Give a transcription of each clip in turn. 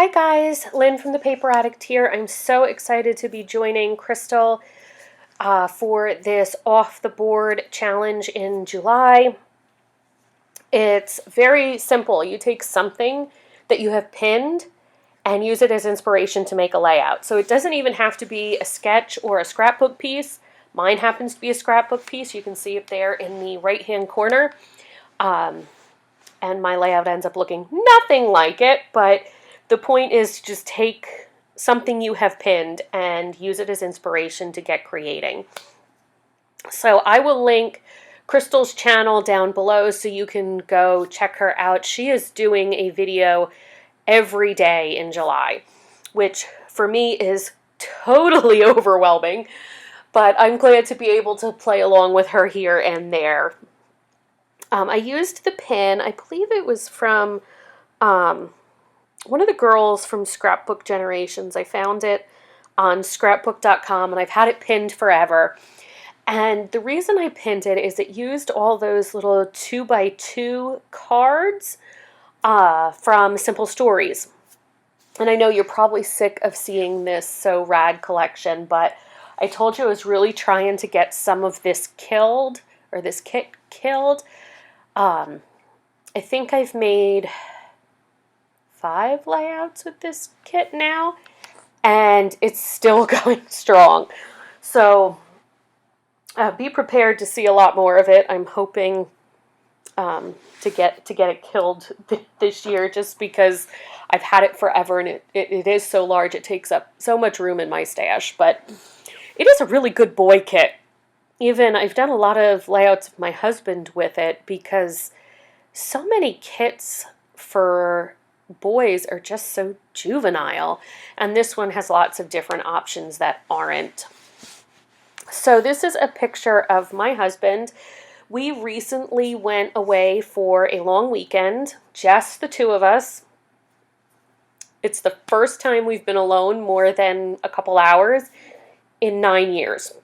Hi guys, Lynn from the Paper Addict here. I'm so excited to be joining Crystal for this off the board challenge in July. It's very simple. You take something that you have pinned and use it as inspiration to make a layout. So it doesn't even have to be a sketch or a scrapbook piece. Mine happens to be a scrapbook piece. You can see it there in the right hand corner. And my layout ends up looking nothing like it, but the point is to just take something you have pinned and use it as inspiration to get creating. So I will link Crystal's channel down below so you can go check her out. She is doing a video every day in July, which for me is totally overwhelming, but I'm glad to be able to play along with her here and there. I used the pin, I believe it was from one of the girls from Scrapbook Generations. I found it on scrapbook.com and I've had it pinned forever. And the reason I pinned it is it used all those little 2x2 cards from Simple Stories. And I know you're probably sick of seeing this So Rad collection, but I told you I was really trying to get some of this killed, or this kit killed. I think I've made 5 layouts with this kit now, and it's still going strong. So be prepared to see a lot more of it. I'm hoping to get it killed this year, just because I've had it forever, and it is so large. It takes up so much room in my stash, but it is a really good boy kit. Even I've done a lot of layouts of my husband with it, because so many kits for boys are just so juvenile, and this one has lots of different options that aren't. So this is a picture of my husband. We recently went away for a long weekend, just the two of us. It's the first time we've been alone more than a couple hours in 9 years.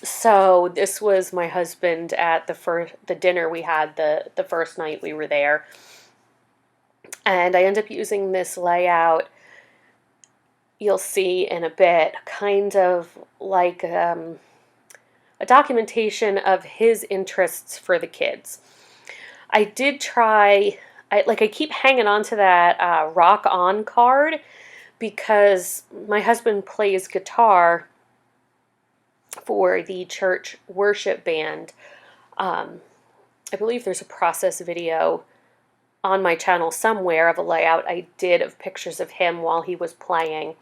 So this was my husband at the dinner we had the first night we were there. And I end up using this layout, you'll see in a bit, kind of like a documentation of his interests for the kids. I did try, I keep hanging on to that Rock On card, because my husband plays guitar for the church worship band. I believe there's a process video on my channel somewhere of a layout I did of pictures of him while he was playing.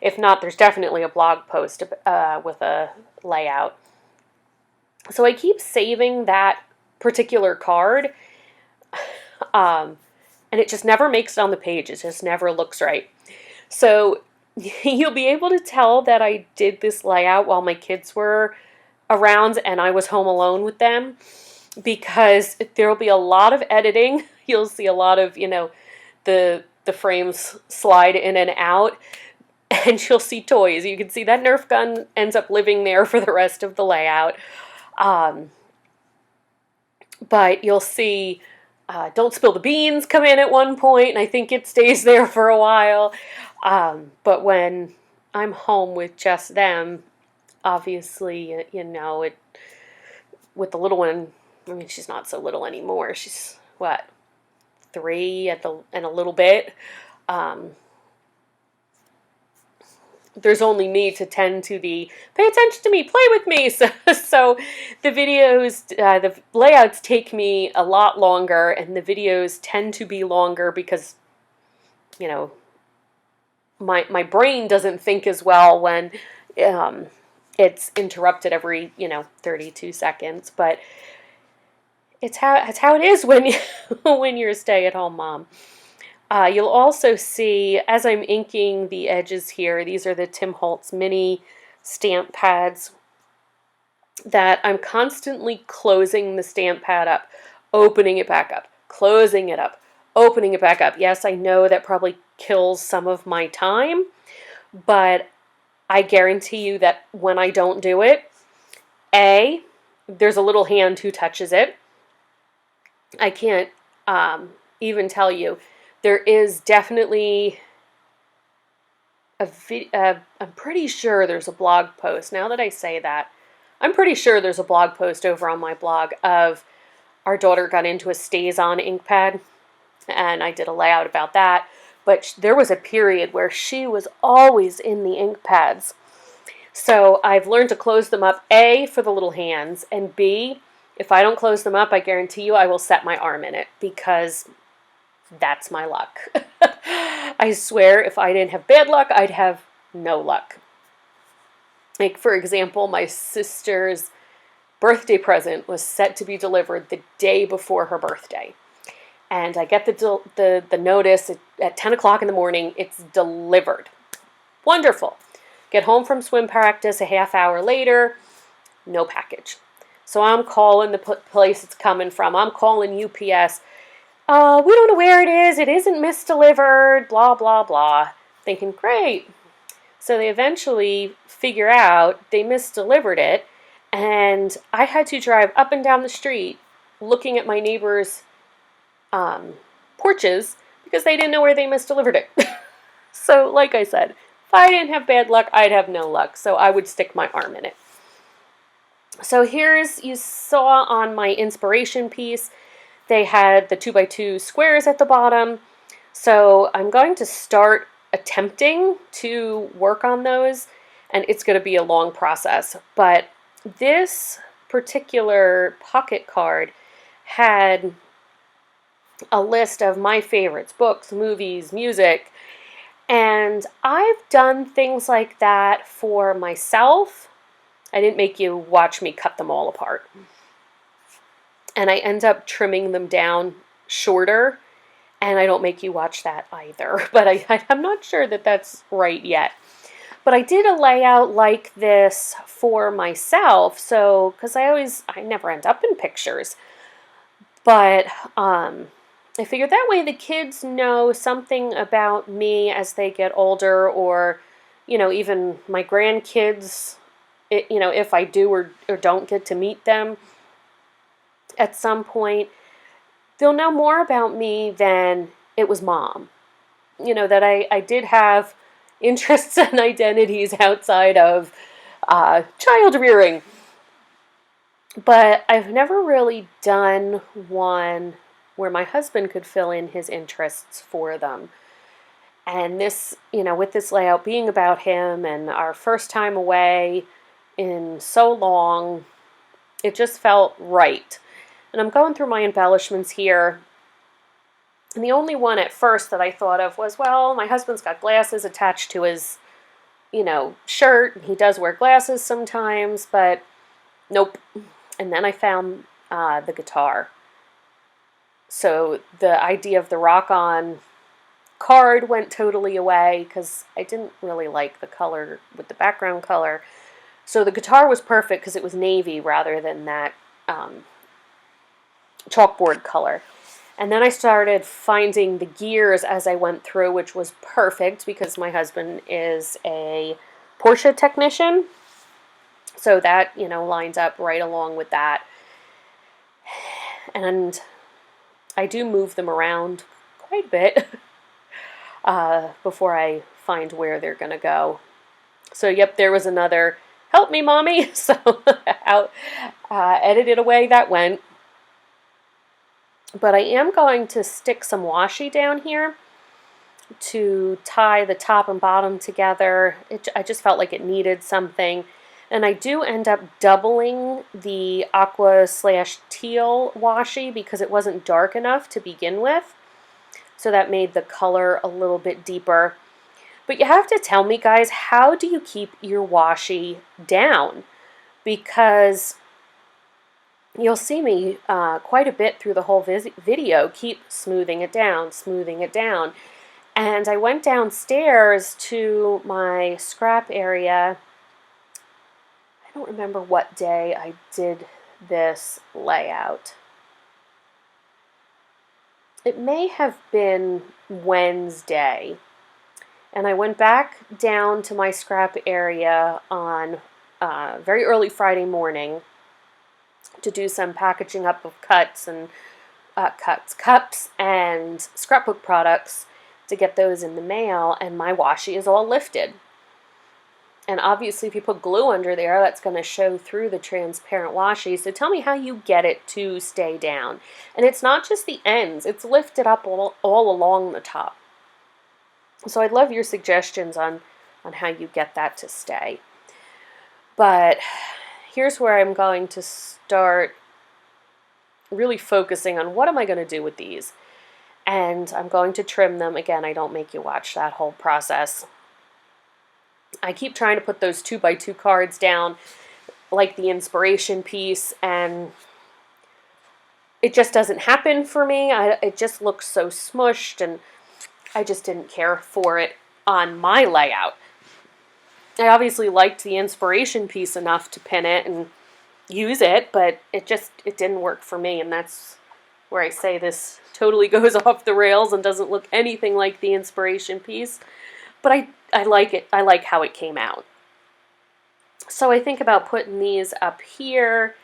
If not, there's definitely a blog post with a layout. So I keep saving that particular card, and it just never makes it on the page. It just never looks right. So you'll be able to tell that I did this layout while my kids were around and I was home alone with them, because there will be a lot of editing. You'll see a lot of, the frames slide in and out, and you'll see toys. You can see that Nerf gun ends up living there for the rest of the layout. But you'll see Don't Spill the Beans come in at one point, and I think it stays there for a while. But when I'm home with just them, obviously, it with the little one, I mean, she's not so little anymore. She's, 3 and a little bit. There's only me to tend to the pay attention to me, play with me. So the videos, the layouts take me a lot longer, and the videos tend to be longer because, my brain doesn't think as well when it's interrupted every 32 seconds. But it's how it is when when you're a stay-at-home mom. You'll also see, as I'm inking the edges here, these are the Tim Holtz mini stamp pads, that I'm constantly closing the stamp pad up, opening it back up, closing it up, opening it back up. Yes, I know that probably kills some of my time, but I guarantee you that when I don't do it, there's a little hand who touches it. I can't even tell you. There is definitely I'm pretty sure there's a blog post. Now that I say that, I'm pretty sure there's a blog post over on my blog of our daughter got into a StazOn ink pad, and I did a layout about that. But there was a period where she was always in the ink pads. So I've learned to close them up, A, for the little hands, and B, if I don't close them up, I guarantee you I will set my arm in it, because that's my luck. I swear, if I didn't have bad luck, I'd have no luck. Like, for example, my sister's birthday present was set to be delivered the day before her birthday. And I get the notice at 10 o'clock in the morning, it's delivered. Wonderful. Get home from swim practice a half hour later, no package. So I'm calling the place it's coming from. I'm calling UPS. We don't know where it is. It isn't misdelivered, blah, blah, blah. Thinking, great. So they eventually figure out they misdelivered it, and I had to drive up and down the street looking at my neighbors' porches because they didn't know where they misdelivered it. So, like I said, if I didn't have bad luck, I'd have no luck. So I would stick my arm in it. So here's, you saw on my inspiration piece, they had the 2x2 squares at the bottom. So I'm going to start attempting to work on those, and it's going to be a long process. But this particular pocket card had a list of my favorites, books, movies, music, and I've done things like that for myself. I didn't make you watch me cut them all apart. And I end up trimming them down shorter, and I don't make you watch that either. But I'm not sure that that's right yet. But I did a layout like this for myself, so, because I never end up in pictures. But I figured that way the kids know something about me as they get older, or, even my grandkids, if I do or don't get to meet them at some point, they'll know more about me than it was mom. That I did have interests and identities outside of child rearing. But I've never really done one where my husband could fill in his interests for them. And this, with this layout being about him and our first time away in so long, it just felt right. And I'm going through my embellishments here. And the only one at first that I thought of was, well, my husband's got glasses attached to his, shirt. He does wear glasses sometimes, but nope. And then I found the guitar. So the idea of the Rock On card went totally away because I didn't really like the color with the background color. So the guitar was perfect because it was navy rather than that chalkboard color. And then I started finding the gears as I went through, which was perfect because my husband is a Porsche technician. So that, lines up right along with that. And I do move them around quite a bit before I find where they're going to go. So, yep, there was another, help me, mommy. So, edited away that went. But I am going to stick some washi down here to tie the top and bottom together. I just felt like it needed something. And I do end up doubling the aqua/teal washi because it wasn't dark enough to begin with. So that made the color a little bit deeper. But you have to tell me, guys, how do you keep your washi down? Because you'll see me quite a bit through the whole video keep smoothing it down, smoothing it down. And I went downstairs to my scrap area. I don't remember what day I did this layout. It may have been Wednesday. And I went back down to my scrap area on very early Friday morning to do some packaging up of cups and scrapbook products to get those in the mail, and my washi is all lifted. And obviously, if you put glue under there, that's going to show through the transparent washi. So tell me how you get it to stay down. And it's not just the ends, it's lifted up all along the top. So I'd love your suggestions on how you get that to stay. But here's where I'm going to start really focusing on what am I going to do with these. And I'm going to trim them. Again, I don't make you watch that whole process. I keep trying to put those 2x2 cards down, like the inspiration piece, and it just doesn't happen for me. It just looks so smushed, and I just didn't care for it on my layout. I obviously liked the inspiration piece enough to pin it and use it, but it didn't work for me, and that's where I say this totally goes off the rails and doesn't look anything like the inspiration piece. But I like it. I like how it came out. So I think about putting these up here,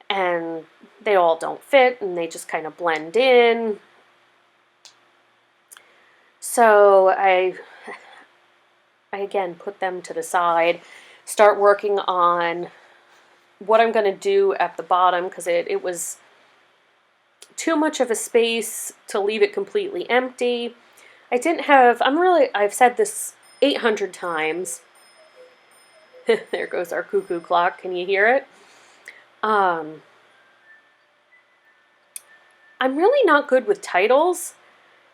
and they all don't fit, and they just kind of blend in. So I again put them to the side, start working on what I'm going to do at the bottom, because it was too much of a space to leave it completely empty. I've said this 800 times. There goes our cuckoo clock. Can you hear it? I'm really not good with titles.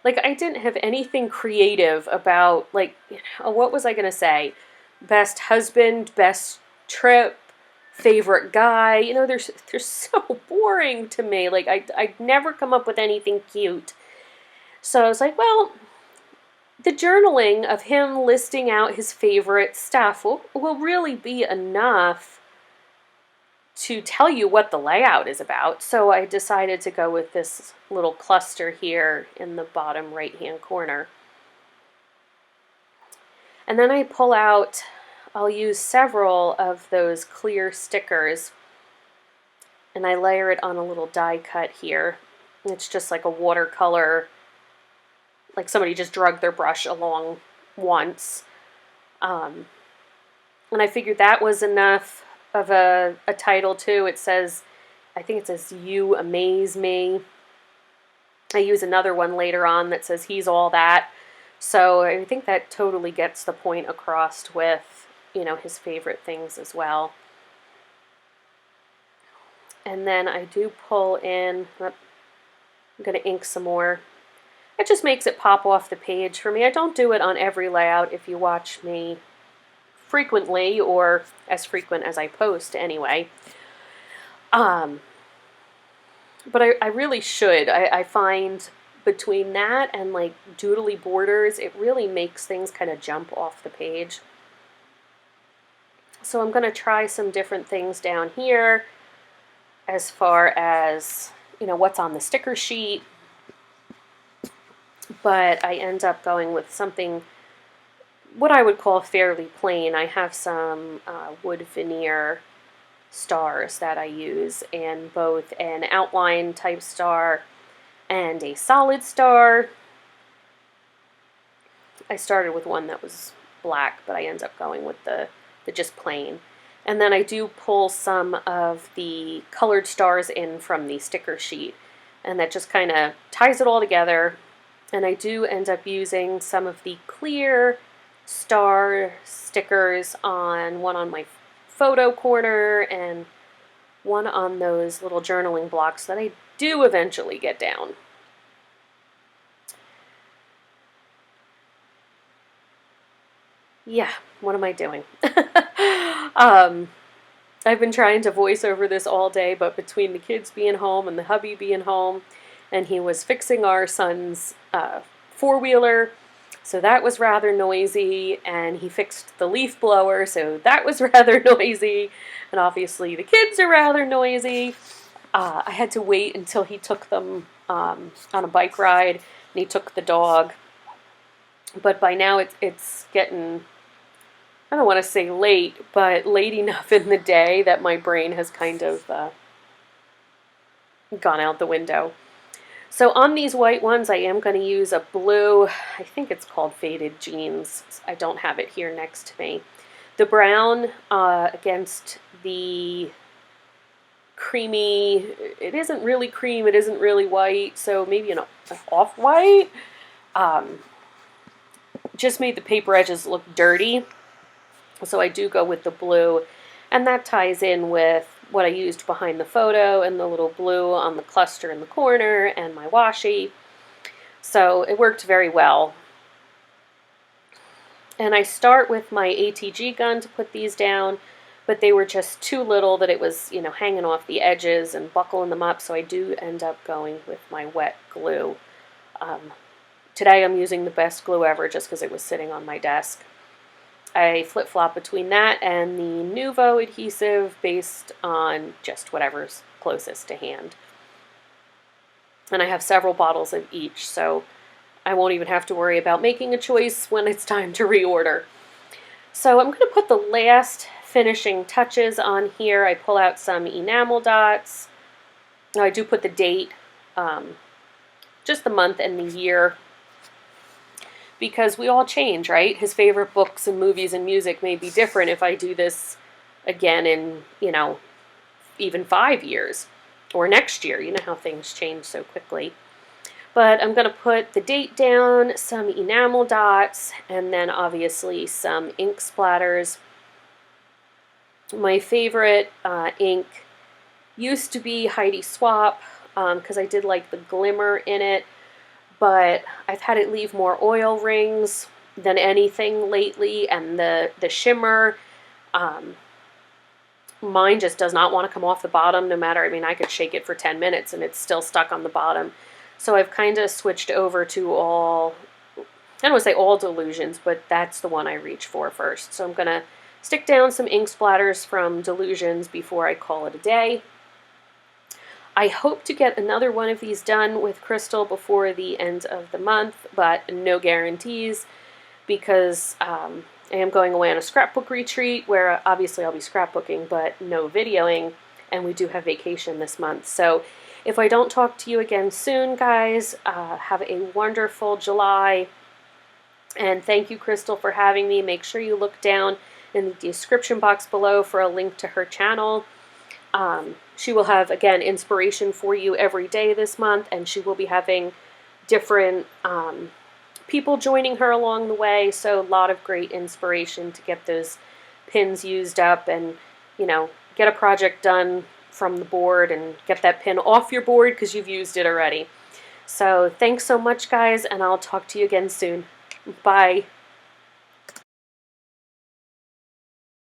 Like, I didn't have anything creative about, like, what was I going to say? Best husband, best trip, favorite guy. They're so boring to me. Like, I'd never come up with anything cute. So I was like, well, the journaling of him listing out his favorite stuff will really be enough to tell you what the layout is about. So I decided to go with this little cluster here in the bottom right-hand corner. And then I pull out, I'll use several of those clear stickers, and I layer it on a little die cut here. It's just like a watercolor, like somebody just drug their brush along once. And I figured that was enough of a title too. I think it says, "You Amaze Me." I use another one later on that says, "He's All That." So I think that totally gets the point across with, his favorite things as well. And then I do pull in, I'm going to ink some more. It just makes it pop off the page for me. I don't do it on every layout if you watch me frequently, or as frequent as I post anyway. But I really should. I find between that and like doodly borders, it really makes things kind of jump off the page. So I'm going to try some different things down here as far as, what's on the sticker sheet. But I end up going with something, what I would call fairly plain. I have some wood veneer stars that I use in both an outline type star and a solid star. I started with one that was black, but I end up going with the just plain. And then I do pull some of the colored stars in from the sticker sheet, and that just kind of ties it all together. And I do end up using some of the clear star stickers one on my photo corner and one on those little journaling blocks that I do eventually get down. Yeah, what am I doing? I've been trying to voice over this all day, but between the kids being home and the hubby being home, and he was fixing our son's four-wheeler, so that was rather noisy, and he fixed the leaf blower, so that was rather noisy, and obviously the kids are rather noisy. I had to wait until he took them on a bike ride, and he took the dog, but by now it's getting, I don't want to say late, but late enough in the day that my brain has kind of gone out the window. So on these white ones, I am going to use a blue, I think it's called Faded Jeans. I don't have it here next to me. The brown against the creamy, it isn't really cream, it isn't really white, so maybe an off-white. Just made the paper edges look dirty, so I do go with the blue, and that ties in with what I used behind the photo and the little blue on the cluster in the corner and my washi. So it worked very well. And I start with my ATG gun to put these down, but they were just too little that it was, you know, hanging off the edges and buckling them up, so I do end up going with my wet glue. Today I'm using the best glue ever just because it was sitting on my desk. I flip-flop between that and the Nuvo adhesive based on just whatever's closest to hand. And I have several bottles of each, so I won't even have to worry about making a choice when it's time to reorder. So I'm going to put the last finishing touches on here. I pull out some enamel dots. I do put the date, just the month and the year, because we all change, right? His favorite books and movies and music may be different if I do this again in, you know, even 5 years or next year. You know how things change so quickly. But I'm going to put the date down, some enamel dots, and then obviously some ink splatters. My favorite ink used to be Heidi Swap because I did like the glimmer in it, but I've had it leave more oil rings than anything lately, and the shimmer, mine just does not want to come off the bottom no matter, I mean, I could shake it for 10 minutes and it's still stuck on the bottom. So I've kind of switched over to all, I don't want to say all Delusions, but that's the one I reach for first. So I'm going to stick down some ink splatters from Delusions before I call it a day. I hope to get another one of these done with Crystal before the end of the month, but no guarantees because I am going away on a scrapbook retreat where obviously I'll be scrapbooking, but no videoing, and we do have vacation this month. So if I don't talk to you again soon, guys, have a wonderful July, and thank you, Crystal, for having me. Make sure you look down in the description box below for a link to her channel. She will have, again, inspiration for you every day this month, and she will be having different people joining her along the way, so a lot of great inspiration to get those pins used up and, you know, get a project done from the board and get that pin off your board because you've used it already. So thanks so much, guys, and I'll talk to you again soon. Bye.